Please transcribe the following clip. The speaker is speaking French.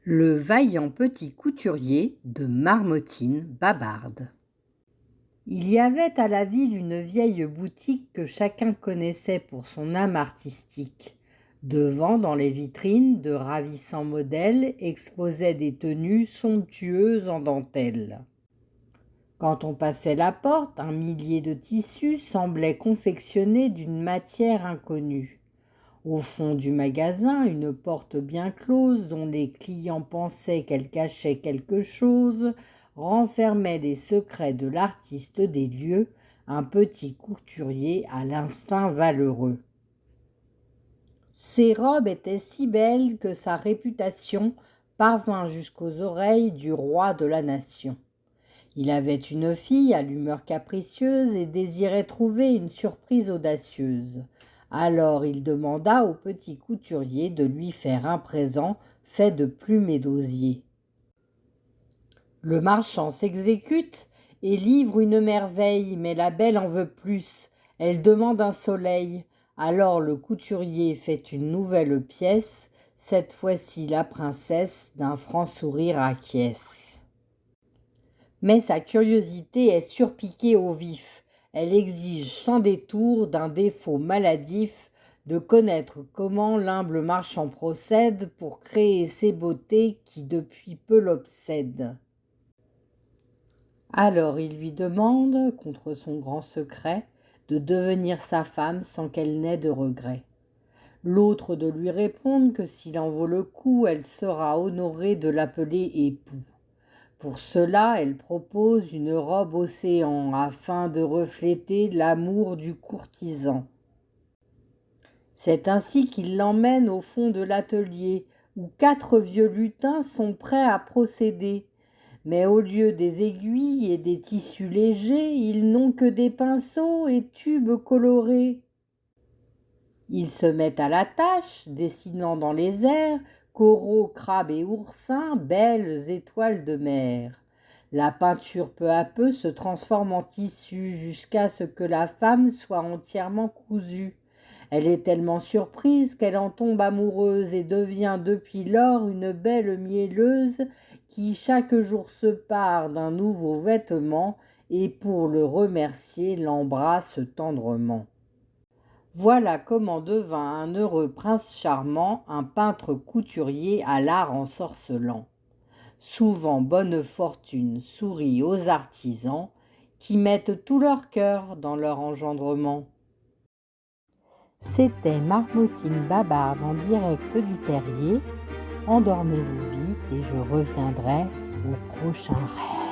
Le vaillant petit couturier de Marmotine Babarde. Il y avait à la ville une vieille boutique que chacun connaissait pour son âme artistique. Devant, dans les vitrines, de ravissants modèles exposaient des tenues somptueuses en dentelle. Quand on passait la porte, un millier de tissus semblaient confectionnés d'une matière inconnue. Au fond du magasin, une porte bien close, dont les clients pensaient qu'elle cachait quelque chose, renfermait les secrets de l'artiste des lieux, un petit couturier à l'instinct valeureux. Ses robes étaient si belles que sa réputation parvint jusqu'aux oreilles du roi de la nation. Il avait une fille à l'humeur capricieuse et désirait trouver une surprise audacieuse. Alors il demanda au petit couturier de lui faire un présent fait de plumes et d'osier. Le marchand s'exécute et livre une merveille, mais la belle en veut plus. Elle demande un soleil. Alors le couturier fait une nouvelle pièce. Cette fois-ci la princesse d'un franc sourire acquiesce. Mais sa curiosité est surpiquée au vif. Elle exige sans détour d'un défaut maladif de connaître comment l'humble marchand procède pour créer ces beautés qui depuis peu l'obsèdent. Alors il lui demande, contre son grand secret, de devenir sa femme sans qu'elle n'ait de regret. L'autre de lui répondre que s'il en vaut le coup, elle sera honorée de l'appeler époux. Pour cela, elle propose une robe océan afin de refléter l'amour du courtisan. C'est ainsi qu'il l'emmène au fond de l'atelier où 4 vieux lutins sont prêts à procéder. Mais au lieu des aiguilles et des tissus légers, ils n'ont que des pinceaux et tubes colorés. Ils se mettent à la tâche, dessinant dans les airs coraux, crabes et oursins, belles étoiles de mer. La peinture peu à peu se transforme en tissu jusqu'à ce que la femme soit entièrement cousue. Elle est tellement surprise qu'elle en tombe amoureuse et devient depuis lors une belle mielleuse qui chaque jour se pare d'un nouveau vêtement et pour le remercier l'embrasse tendrement. Voilà comment devint un heureux prince charmant un peintre couturier à l'art ensorcelant. Souvent bonne fortune sourit aux artisans qui mettent tout leur cœur dans leur engendrement. C'était Marmotine Babarde en direct du terrier. Endormez-vous vite et je reviendrai au prochain rêve.